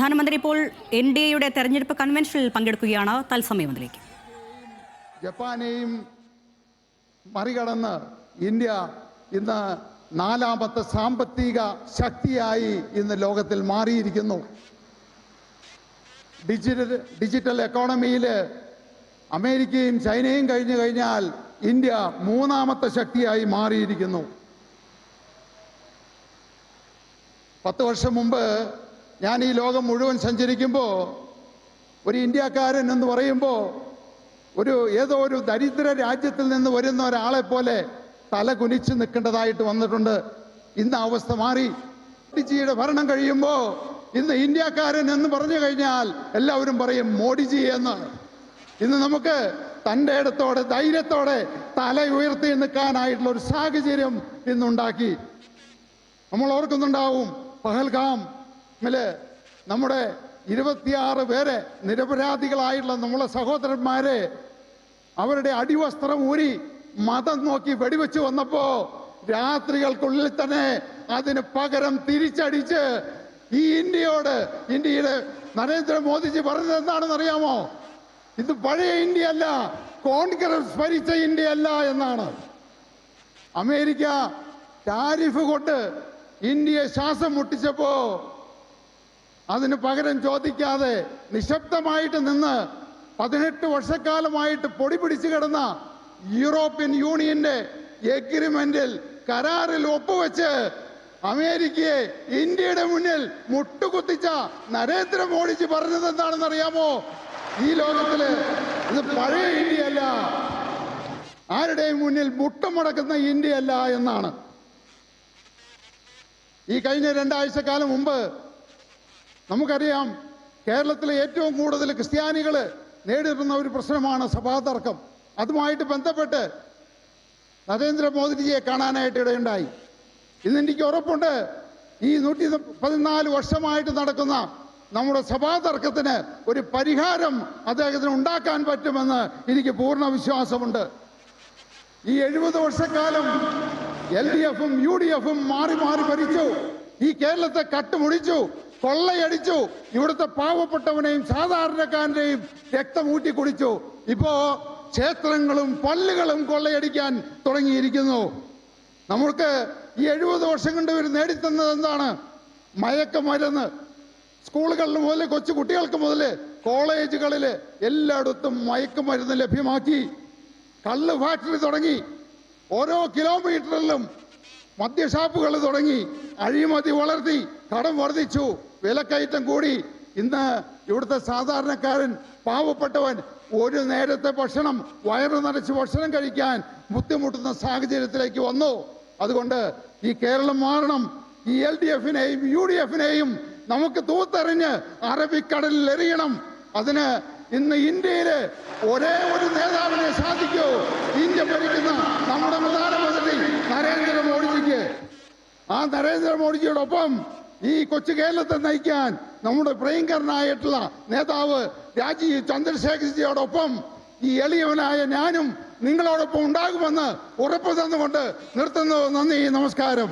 പ്രധാനമന്ത്രി ഇപ്പോൾ NDAയുടെ തെരഞ്ഞെടുപ്പ് കൺവെൻഷനിൽ പങ്കെടുക്കുകയാണ്. തത്സമയം അതിലേക്ക്. ജപ്പാനെയും മറികടന്ന് ഇന്ത്യ ഇന്ന് നാലാമത്തെ സാമ്പത്തിക ശക്തിയായി ഇന്ന് ലോകത്തിൽ മാറിയിരിക്കുന്നു. ഡിജിറ്റൽ എക്കോണമിയിൽ അമേരിക്കയും ചൈനയും കഴിഞ്ഞു കഴിഞ്ഞാൽ ഇന്ത്യ മൂന്നാമത്തെ ശക്തിയായി മാറിയിരിക്കുന്നു. 10 വർഷം മുമ്പ് ഞാൻ ഈ ലോകം മുഴുവൻ സഞ്ചരിക്കുമ്പോൾ ഒരു ഇന്ത്യക്കാരൻ എന്ന് പറയുമ്പോൾ ഏതോ ഒരു ദരിദ്ര രാജ്യത്തിൽ നിന്ന് വരുന്ന ഒരാളെ പോലെ തല കുനിച്ച് നിൽക്കേണ്ടതായിട്ട് വന്നിട്ടുണ്ട്. ഇന്ന് അവസ്ഥ മാറി. മോഡിജിയുടെ ഭരണം കഴിയുമ്പോൾ ഇന്ന് ഇന്ത്യക്കാരൻ എന്ന് പറഞ്ഞു കഴിഞ്ഞാൽ എല്ലാവരും പറയും മോഡിജി എന്ന്. ഇന്ന് നമുക്ക് തൻ്റെ ഇടത്തോടെ ധൈര്യത്തോടെ തല ഉയർത്തി നിൽക്കാനായിട്ടുള്ള ഒരു സാഹചര്യം ഇന്നുണ്ടാക്കി. നമ്മൾ ഓർക്കുന്നുണ്ടാവും, പഹൽഗാമില് നമ്മുടെ 26 പേരെ നിരപരാധികളായിട്ടുള്ള നമ്മളെ സഹോദരന്മാരെ അവരുടെ അടിവസ്ത്രം ഊരി മതം നോക്കി വെടിവെച്ച് വന്നപ്പോ രാത്രികൾക്കുള്ളിൽ തന്നെ അതിന് പകരം തിരിച്ചടിച്ച് ഈ ഇന്ത്യയുടെ നരേന്ദ്രമോദിജി പറഞ്ഞത് എന്താണെന്ന് അറിയാമോ? ഇത് പഴയ ഇന്ത്യ അല്ല, കോൺഗ്രസ് ഭരിച്ച ഇന്ത്യ അല്ല എന്നാണ്. അമേരിക്ക ടാരിഫ് കൊണ്ട് ഇന്ത്യയെ ശ്വാസം മുട്ടിച്ചപ്പോ അതിന് പകരം ചോദിക്കാതെ നിശബ്ദമായിട്ട് നിന്ന് 18 വർഷക്കാലമായിട്ട് പൊടി പിടിച്ചു കിടന്ന യൂറോപ്യൻ യൂണിയന്റെ എഗ്രിമെന്റിൽ കരാറിൽ ഒപ്പുവെച്ച് അമേരിക്കയെ ഇന്ത്യയുടെ മുന്നിൽ മുട്ടുകുത്തിച്ച നരേന്ദ്രമോദിജി പറഞ്ഞത് എന്താണെന്ന് അറിയാമോ? ഈ ലോകത്തില് ഇത് പഴയ ഇന്ത്യ അല്ല, ആരുടെയും മുന്നിൽ മുട്ടുമടക്കുന്ന ഇന്ത്യ അല്ല എന്നാണ്. ഈ കഴിഞ്ഞ 2 ആഴ്ചക്കാലം മുമ്പ് നമുക്കറിയാം, കേരളത്തിലെ ഏറ്റവും കൂടുതൽ ക്രിസ്ത്യാനികൾ നേരിടുന്ന ഒരു പ്രശ്നമാണ് സഭാതർക്കം. അതുമായിട്ട് ബന്ധപ്പെട്ട് നരേന്ദ്രമോദിജിയെ കാണാനായിട്ട് ഇടയുണ്ടായി. ഇന്ന് എനിക്ക് ഉറപ്പുണ്ട്, ഈ 114 വർഷമായിട്ട് നടക്കുന്ന നമ്മുടെ സഭാതർക്കത്തിന് ഒരു പരിഹാരം അദ്ദേഹത്തിന് ഉണ്ടാക്കാൻ പറ്റുമെന്ന് എനിക്ക് പൂർണ്ണ വിശ്വാസമുണ്ട്. ഈ 70 വർഷക്കാലം LDFും UDFും മാറി മാറി ഭരിച്ചു. ഈ കേരളത്തെ കട്ടുമുടിച്ചു, കൊള്ളയടിച്ചു. ഇവിടുത്തെ പാവപ്പെട്ടവനെയും സാധാരണക്കാരനെയും രക്തം ഊറ്റി കുടിച്ചു. ഇപ്പോ ക്ഷേത്രങ്ങളും പള്ളികളും കൊള്ളയടിക്കാൻ തുടങ്ങിയിരിക്കുന്നു. നമ്മൾക്ക് ഈ 70 വർഷം കൊണ്ട് ഇവർ നേടിത്തന്നത് എന്താണ്? മയക്കുമരുന്ന്. സ്കൂളുകളിൽ മുതൽ കൊച്ചു കുട്ടികൾക്ക് മുതൽ കോളേജുകളിൽ എല്ലായിടത്തും മയക്കുമരുന്ന് ലഭ്യമാക്കി. കള്ള് ഫാക്ടറി തുടങ്ങി. ഓരോ കിലോമീറ്ററിലും മദ്യഷാപ്പുകൾ തുടങ്ങി. അഴിമതി വളർത്തി, കടം വർദ്ധിച്ചു, വിലക്കയറ്റം കൂടി. ഇന്ന് ഇവിടുത്തെ സാധാരണക്കാരൻ, പാവപ്പെട്ടവൻ ഒരു നേരത്തെ ഭക്ഷണം വയറു നിറച്ച് ഭക്ഷണം കഴിക്കാൻ ബുദ്ധിമുട്ടുന്ന സാഹചര്യത്തിലേക്ക് വന്നു. അതുകൊണ്ട് ഈ കേരളം മാറണം. ഈ LDFനെയും UDFനെയും നമുക്ക് തൂത്തെറിഞ്ഞ് അറബിക്കടലിൽ എറിയണം. അതിന് ഇന്ന് ഇന്ത്യയില് ഒരേ ഒരു നേതാവിനെ സാധിക്കൂ. ഇന്ത്യ ഭരിക്കുന്ന നമ്മുടെ പ്രധാനമന്ത്രി നരേന്ദ്രമോദിജിക്ക്. ആ നരേന്ദ്രമോദിജിയോടൊപ്പം ഈ കൊച്ചു കേരളത്തെ നയിക്കാൻ നമ്മുടെ പ്രിയങ്കരനായിട്ടുള്ള നേതാവ് രാജീവ് ചന്ദ്രശേഖർജിയോടൊപ്പം ഈ എളിയവനായ ഞാനും നിങ്ങളോടൊപ്പം ഉണ്ടാകുമെന്ന് ഉറപ്പ് തന്നുകൊണ്ട് നിർത്തുന്നു. നന്ദി, നമസ്കാരം.